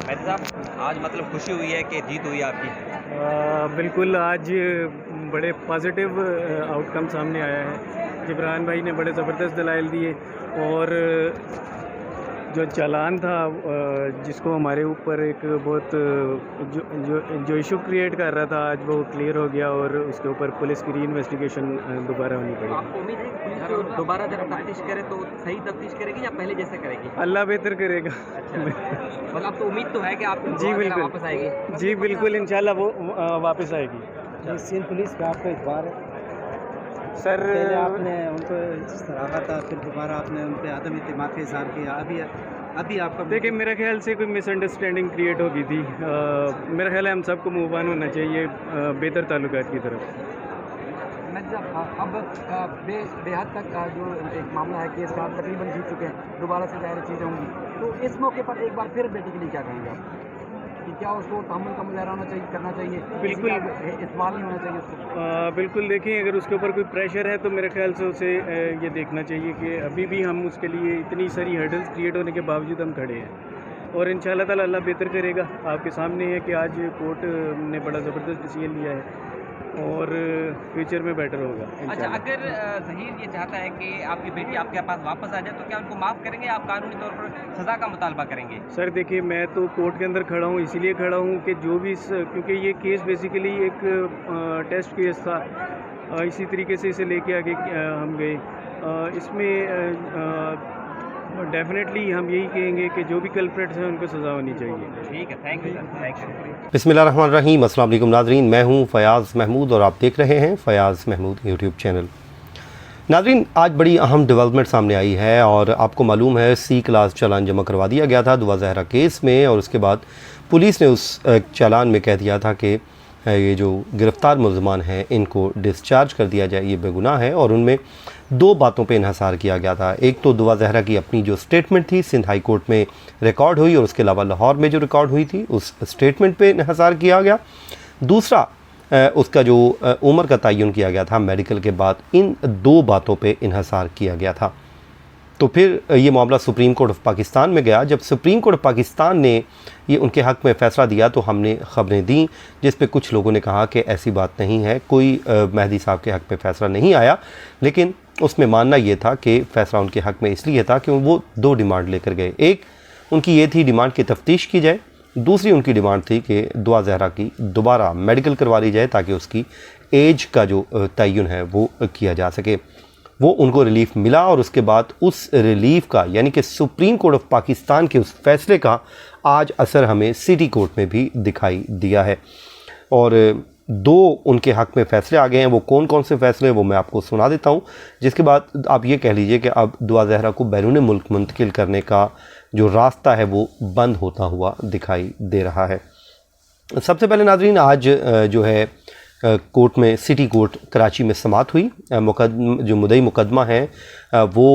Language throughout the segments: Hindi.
मेहदी साहब, आज मतलब खुशी हुई है कि जीत हुई है आपकी। बिल्कुल, आज बड़े पॉजिटिव आउटकम सामने आया है। जिब्रान भाई ने बड़े ज़बरदस्त दलाइल दिए और जो चालान था जिसको हमारे ऊपर एक बहुत जो इशू क्रिएट कर रहा था, आज वो क्लियर हो गया और उसके ऊपर पुलिस की री इन्वेस्टिगेशन दोबारा होनी पड़ी। आपको उम्मीद है कि पुलिस जो दोबारा जब तफ्तीश करे तो सही तफ्तीश करेगी या पहले जैसे करेगी? अल्लाह बेहतर करेगा। अच्छा, मतलब अब तो उम्मीद तो है कि आप जी बिल्कुल, वापस आएगी। जी बिल्कुल, इंशाल्लाह वो वापस आएगी। सिंध पुलिस का आपको इतबार है। सर पहले आपने उनको सराहा था, फिर दोबारा आपने उन पर आदम इत्तेमाद का इज़हार किया। अभी आपका देखिए, मेरा ख्याल से कोई मिसअंडरस्टैंडिंग क्रिएट हो गई थी। मेरा ख्याल है हम सबको मूव ऑन होना चाहिए बेहतर ताल्लुकात की तरफ। अब बेहद तक जो एक मामला है केस का तकरीबन जीत चुके हैं, दोबारा से ज़ाहिर चीज़ें होंगी, तो इस मौके पर एक बार फिर बेटे के लिए क्या कहेंगे आप कि क्या उसको तहम्मुल का मुजाहरा होना चाहिए, करना चाहिए, बिल्कुल इस्तेमाल नहीं होना चाहिए उसको? बिल्कुल, देखिए, अगर उसके ऊपर कोई प्रेशर है तो मेरे ख्याल से उसे ये देखना चाहिए कि अभी भी हम उसके लिए इतनी सारी हर्डल्स क्रिएट होने के बावजूद हम खड़े हैं और इंशाल्लाह ताला अल्लाह बेहतर करेगा। आपके सामने है कि आज कोर्ट ने बड़ा ज़बरदस्त डिसीजन लिया है और फ्यूचर में बेटर होगा। अच्छा, अगर ज़हीर ये चाहता है कि आपकी बेटी आपके पास वापस आ जाए तो क्या उनको माफ़ करेंगे या आप कानूनी तौर पर सज़ा का मुतालबा करेंगे? सर देखिए, मैं तो कोर्ट के अंदर खड़ा हूँ, इसीलिए खड़ा हूँ कि जो भी क्योंकि ये केस बेसिकली एक टेस्ट केस था। इसी तरीके से इसे लेके आगे हम गए। इसमें डेफिनेटली हम यही कहेंगे कि जो भी कल्प्रेट्स हैं उनको सज़ा होनी चाहिए। ठीक है, thank you sir, thank you. बिस्मिल्लाहिर्रहमानिर्रहीम। अस्सलाम वालेकुम नाज़रीन, मैं हूँ फ़याज़ महमूद और आप देख रहे हैं फ़याज़ महमूद यूट्यूब चैनल। नाज़रीन, आज बड़ी अहम डेवलपमेंट सामने आई है और आपको मालूम है C क्लास चालान जमा करवा दिया गया था दुआ ज़हरा केस में और उसके बाद पुलिस ने उस चालान में कह दिया था कि ये जो गिरफ़्तार मुलज़मान हैं इनको डिस्चार्ज कर दिया जाए, ये बेगुनाह है। और उनमें दो बातों पे इन्हसार किया गया था। एक तो दुआ ज़हरा की अपनी जो स्टेटमेंट थी सिंध हाई कोर्ट में रिकॉर्ड हुई और उसके अलावा लाहौर में जो रिकॉर्ड हुई थी उस स्टेटमेंट पे इन्हसार किया गया। दूसरा उसका जो उम्र का तयन किया गया था मेडिकल के बाद, इन दो बातों पे इन्हसार किया गया था। तो फिर ये मामला सुप्रीम कोर्ट ऑफ पाकिस्तान में गया। जब सुप्रीम कोर्ट ऑफ पाकिस्तान ने ये उनके हक़ में फ़ैसला दिया तो हमने ख़बरें दी जिस पे कुछ लोगों ने कहा कि ऐसी बात नहीं है, कोई मेहदी साहब के हक़ में फ़ैसला नहीं आया। लेकिन उसमें मानना ये था कि फ़ैसला उनके हक़ में इसलिए था कि वो दो डिमांड लेकर गए। एक उनकी ये थी डिमांड की तफ्तीश की जाए, दूसरी उनकी डिमांड थी कि दुआ ज़हरा की दोबारा मेडिकल करवा ली जाए ताकि उसकी एज का जो तयन है वो किया जा सके। वो उनको रिलीफ़ मिला और उसके बाद उस रिलीफ़ का यानी कि सुप्रीम कोर्ट ऑफ पाकिस्तान के उस फ़ैसले का आज असर हमें सिटी कोर्ट में भी दिखाई दिया है। और दो उनके हक़ में फ़ैसले आ गए हैं। वो कौन कौन से फ़ैसले हैं वो मैं आपको सुना देता हूँ, जिसके बाद आप ये कह लीजिए कि अब दुआ ज़हरा को बैरून मुल्क मुंतकिल करने का जो रास्ता है वो बंद होता हुआ दिखाई दे रहा है। सबसे पहले नाज़रीन, आज जो है कोर्ट में सिटी कोर्ट कराची में समाअत हुई। जो मुद्दई मुकदमा है वो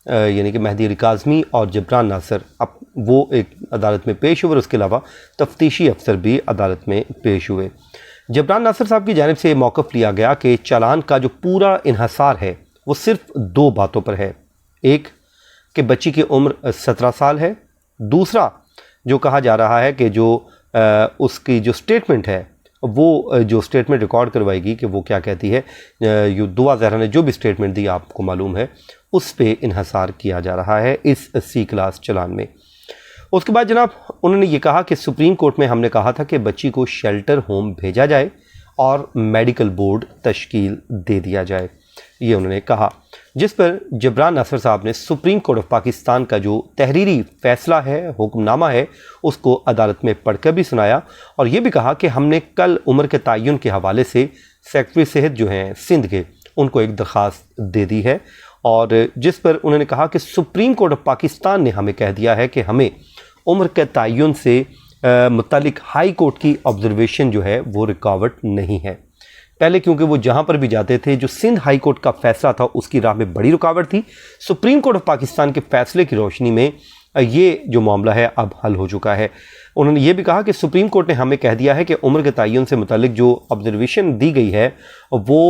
यानी कि मेहदी अली काज़मी और जिब्रान नासिर, अब वो एक अदालत में पेश हुए और उसके अलावा तफ्तीशी अफसर भी अदालत में पेश हुए। जिब्रान नासिर साहब की जानिब से मौक़िफ़ लिया गया कि चालान का जो पूरा इन्हसार है वो सिर्फ दो बातों पर है। एक कि बच्ची की उम्र 17 साल है। दूसरा जो कहा जा रहा है कि जो उसकी जो स्टेटमेंट है वो जो स्टेटमेंट रिकॉर्ड करवाएगी कि वो क्या कहती है, दुआ ज़हरा ने जो भी स्टेटमेंट दी आपको मालूम है उस पे इन्हसार किया जा रहा है इस C क्लास चालान में। उसके बाद जनाब उन्होंने ये कहा कि सुप्रीम कोर्ट में हमने कहा था कि बच्ची को शेल्टर होम भेजा जाए और मेडिकल बोर्ड तश्कील दे दिया जाए, ये उन्होंने कहा। जिस पर जिब्रान नासिर साहब ने सुप्रीम कोर्ट ऑफ पाकिस्तान का जो तहरीरी फ़ैसला है, हुक्मनामा है, उसको अदालत में पढ़कर भी सुनाया और ये भी कहा कि हमने कल उम्र के तयन के हवाले से सेक्रेटरी सेहत जो हैं सिंध के उनको एक दरख्वास्त दे दी है। और जिस पर उन्होंने कहा कि सुप्रीम कोर्ट ऑफ पाकिस्तान ने हमें कह दिया है कि हमें उम्र के तयन से मुतालिक हाई कोर्ट की ऑब्जर्वेशन जो है वो रुकावट नहीं है। पहले क्योंकि वो जहाँ पर भी जाते थे जो सिंध हाई कोर्ट का फ़ैसला था उसकी राह में बड़ी रुकावट थी। सुप्रीम कोर्ट ऑफ पाकिस्तान के फ़ैसले की रोशनी में ये जो मामला है अब हल हो चुका है। उन्होंने ये भी कहा कि सुप्रीम कोर्ट ने हमें कह दिया है कि उम्र के तयन से मुतालिक जो ऑब्जर्वेशन दी गई है वो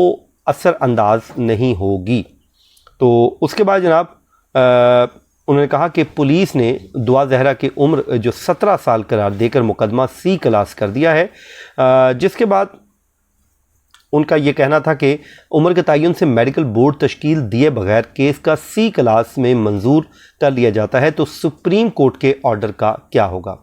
असर अंदाज नहीं होगी। तो उसके बाद जनाब उन्होंने कहा कि पुलिस ने दुआ जहरा की उम्र जो 17 साल करार देकर मुकदमा सी क्लास कर दिया है, जिसके बाद उनका ये कहना था कि उम्र के तयन से मेडिकल बोर्ड तश्कील दिए बगैर केस का सी क्लास में मंजूर कर लिया जाता है तो सुप्रीम कोर्ट के ऑर्डर का क्या होगा।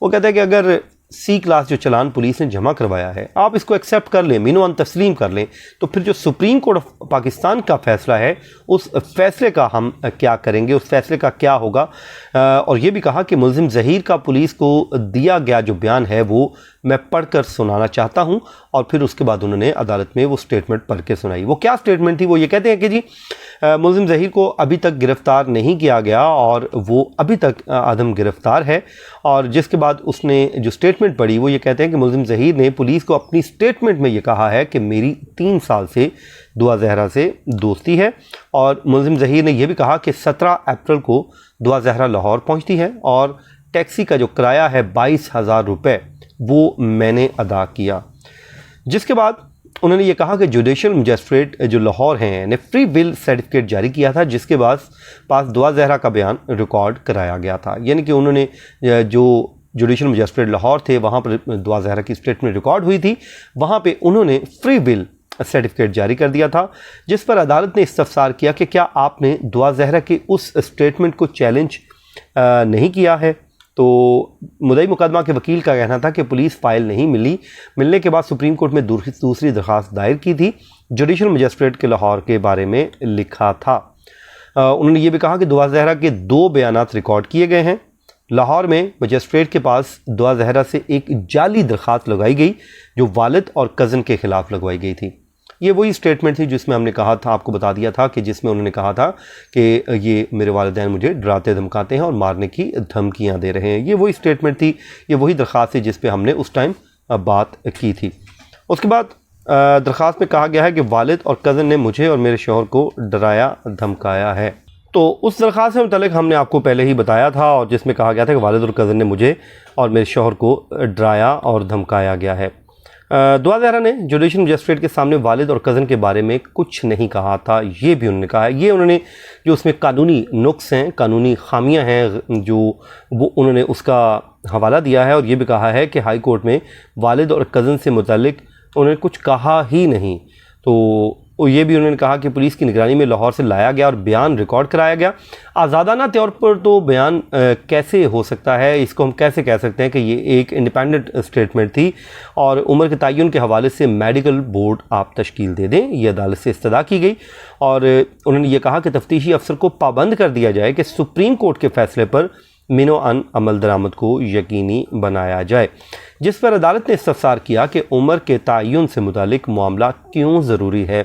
वो कहता है कि अगर सी क्लास जो चलान पुलिस ने जमा करवाया है आप इसको एक्सेप्ट कर लें, मीनोन तस्लीम कर लें, तो फिर जो सुप्रीम कोर्ट ऑफ पाकिस्तान का फ़ैसला है उस फैसले का हम क्या करेंगे, उस फैसले का क्या होगा। और ये भी कहा कि मुल्ज़िम ज़हीर का पुलिस को दिया गया जो बयान है वो मैं पढ़कर सुनाना चाहता हूँ। और फिर उसके बाद उन्होंने अदालत में वो स्टेटमेंट पढ़ के सुनाई। वो क्या स्टेटमेंट थी? वो ये कहते हैं कि जी मुल्ज़िम ज़हीर को अभी तक गिरफ़्तार नहीं किया गया और वो अभी तक आदम गिरफ़्तार है। और जिसके बाद उसने जो स्टेटमेंट पढ़ी वो ये कहते हैं कि मुल्ज़िम ज़हीर ने पुलिस को अपनी स्टेटमेंट में ये कहा है कि मेरी 3 साल से दुआ जहरा से दोस्ती है। और मुल्ज़िम ज़हीर ने यह भी कहा कि 17 अप्रैल को दुआ जहरा लाहौर पहुँचती है और टैक्सी का जो किराया है 22,000 रुपये वो मैंने अदा किया। जिसके बाद उन्होंने ये कहा कि जुडिशल मजिस्ट्रेट जो लाहौर हैं ने फ्री विल सर्टिफिकेट जारी किया था, जिसके पास दुआ जहरा का बयान रिकॉर्ड कराया गया था। यानी कि उन्होंने जो जुडिशल मजिस्ट्रेट लाहौर थे वहाँ पर दुआ जहरा की स्टेटमेंट रिकॉर्ड हुई थी, वहाँ पे उन्होंने फ्री विल सर्टिफिकेट जारी कर दिया था, जिस पर अदालत ने इस्तफसार किया कि क्या आपने दुआ जहरा की उस स्टेटमेंट को चैलेंज नहीं किया है। तो मुद्दई मुकदमा के वकील का कहना था कि पुलिस फाइल नहीं मिलने के बाद सुप्रीम कोर्ट में दूसरी दरख्वास्त दायर की थी। जुडिशल मजिस्ट्रेट के लाहौर के बारे में लिखा था। उन्होंने ये भी कहा कि दुआ जहरा के 2 बयानात रिकॉर्ड किए गए हैं। लाहौर में मजिस्ट्रेट के पास दुआ जहरा से एक जाली दरख्वास्त लगाई गई जो वालिद और कज़न के ख़िलाफ़ लगवाई गई थी। ये वही स्टेटमेंट थी जिसमें हमने कहा था, आपको बता दिया था कि जिसमें उन्होंने कहा था कि ये मेरे वालिदैन मुझे डराते धमकाते हैं और मारने की धमकियां दे रहे हैं। ये वही स्टेटमेंट थी, ये वही दरख्वास्त थी जिस पे हमने उस टाइम बात की थी। उसके बाद दरख्वास्त में कहा गया है कि वालिद और कज़न ने मुझे और मेरे शौहर को डराया धमकाया है। तो उस दरख्वास्त से मुतल्लिक़ हमने आपको पहले ही बताया था और जिसमें कहा गया था कि वालिद और कज़न ने मुझे और मेरे शौहर को डराया और धमकाया गया है। दुआ जहरा ने जुडिशल मजिस्ट्रेट के सामने वालिद और कज़न के बारे में कुछ नहीं कहा था, ये भी उन्होंने कहा है। ये उन्होंने जो उसमें कानूनी नुक्स हैं, कानूनी खामियां हैं जो वो उन्होंने उसका हवाला दिया है। और ये भी कहा है कि हाई कोर्ट में वालिद और कज़न से मुतल्लिक़ उन्होंने कुछ कहा ही नहीं। तो ये भी उन्होंने कहा कि पुलिस की निगरानी में लाहौर से लाया गया और बयान रिकॉर्ड कराया गया। आज़ादाना तौर पर तो बयान कैसे हो सकता है, इसको हम कैसे कह सकते हैं कि ये एक इंडिपेंडेंट स्टेटमेंट थी और उम्र के तयन के हवाले से मेडिकल बोर्ड आप तश्कील दे दें, ये अदालत से इस्तदा की गई। और उन्होंने ये कहा कि तफ्तीशी अफसर को पाबंद कर दिया जाए कि सुप्रीम कोर्ट के फ़ैसले पर मिनो अन अमल दरामद को यकीनी बनाया जाए। जिस पर अदालत ने इस्तफसार किया कि उम्र के तयन से मुतालिक मामला क्यों ज़रूरी है।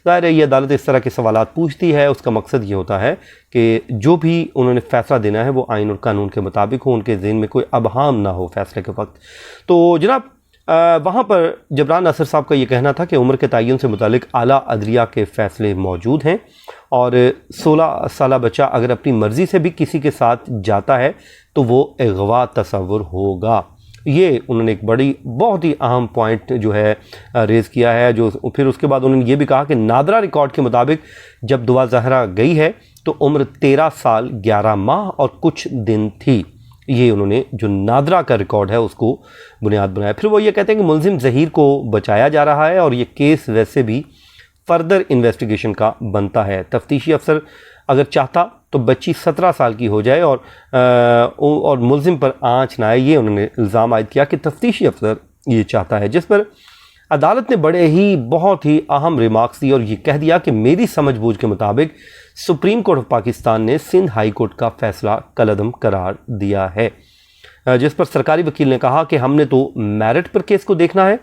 ज़ाहिर है ये अदालत इस तरह के सवालात पूछती है, उसका मकसद ये होता है कि जो भी उन्होंने फ़ैसला देना है वो आइन और कानून के मुताबिक हो, उनके ज़हन में कोई अबहाम ना हो फ़ैसले के वक्त। तो जनाब वहाँ पर जबरान नासिर साहब का ये कहना था कि उम्र के तयन से मुतालिक आला अदलिया के फ़ैसले मौजूद हैं और 16 साल बच्चा अगर अपनी मर्ज़ी से भी किसी के साथ जाता है तो वो अगवा तस्वुर होगा। ये उन्होंने एक बहुत ही अहम पॉइंट जो है रेज़ किया है। जो फिर उसके बाद उन्होंने ये भी कहा कि नादरा रिकॉर्ड के मुताबिक जब दुआ जहरा गई है तो उम्र 13 साल 11 माह और कुछ दिन थी। ये उन्होंने जो नादरा का रिकॉर्ड है उसको बुनियाद बनाया। फिर वो ये कहते हैं कि मुल्ज़िम ज़हीर को बचाया जा रहा है और ये केस वैसे भी फ़र्दर इन्वेस्टिगेशन का बनता है। तफ्तीशी अफसर अगर चाहता तो बच्ची 17 साल की हो जाए और मुल्ज़िम पर आँच ना आए, ये उन्होंने इल्ज़ाम आयद किया कि तफ्तीशी अफसर ये चाहता है। जिस पर अदालत ने बहुत ही अहम रिमार्क्स दी और ये कह दिया कि मेरी समझ बूझ के मुताबिक सुप्रीम कोर्ट ऑफ पाकिस्तान ने सिंध हाई कोर्ट का फ़ैसला कलअदम करार दिया है। जिस पर सरकारी वकील ने कहा कि हमने तो मेरिट पर केस को देखना है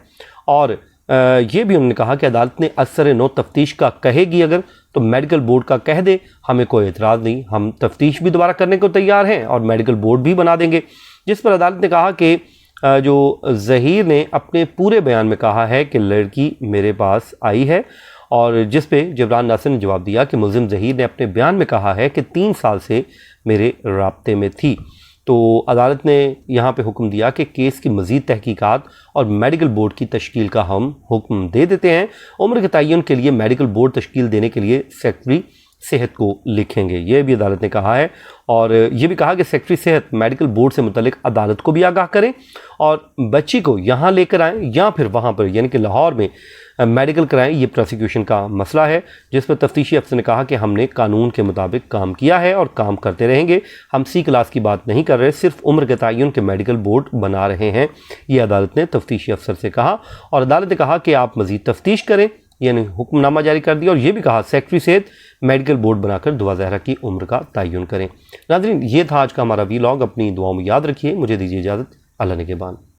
और ये भी उन्होंने कहा कि अदालत ने असर नो तफ्तीश का कहेगी अगर तो मेडिकल बोर्ड का कह दे, हमें कोई एतराज़ नहीं, हम तफ्तीश भी दोबारा करने को तैयार हैं और मेडिकल बोर्ड भी बना देंगे। जिस पर अदालत ने कहा कि जो ज़हीर ने अपने पूरे बयान में कहा है कि लड़की मेरे पास आई है और जिस पे जबरान नासिर ने जवाब दिया कि मुल्ज़िम ज़हीर ने अपने बयान में कहा है कि 3 साल से मेरे राब्ते में थी। तो अदालत ने यहाँ पे हुक्म दिया कि केस की मज़ीद तहकीकात और मेडिकल बोर्ड की तश्कील का हम हुक्म दे देते हैं। उम्र के तयन के लिए मेडिकल बोर्ड तश्कील देने के लिए सेक्रेटरी सेहत को लिखेंगे, ये भी अदालत ने कहा है। और ये भी कहा कि सेक्रेटरी सेहत मेडिकल बोर्ड से मुतल्लिक अदालत को भी आगाह करें और बच्ची को यहाँ लेकर आएँ या फिर वहाँ पर यानी कि लाहौर में मेडिकल कराएं। ये प्रोसिक्यूशन का मसला है जिस पर तफ्तीशी अफसर ने कहा कि हमने कानून के मुताबिक काम किया है और काम करते रहेंगे, हम सी क्लास की बात नहीं कर रहे, सिर्फ उम्र के तयन के मेडिकल बोर्ड बना रहे हैं, ये अदालत ने तफ्तीशी अफसर से कहा। और अदालत ने कहा कि आप मज़ीद तफ्तीश करें, यानी हुक्मनामा जारी कर दिया। और ये भी कहा सेक्रेटरी सेहत मेडिकल बोर्ड बनाकर दुआ ज़हरा की उम्र का तयन करें। नाज़रीन, ये था आज का हमारा वीलॉग, अपनी दुआओं में याद रखिए। मुझे दीजिए इजाज़त, अल्लाह निगहबान।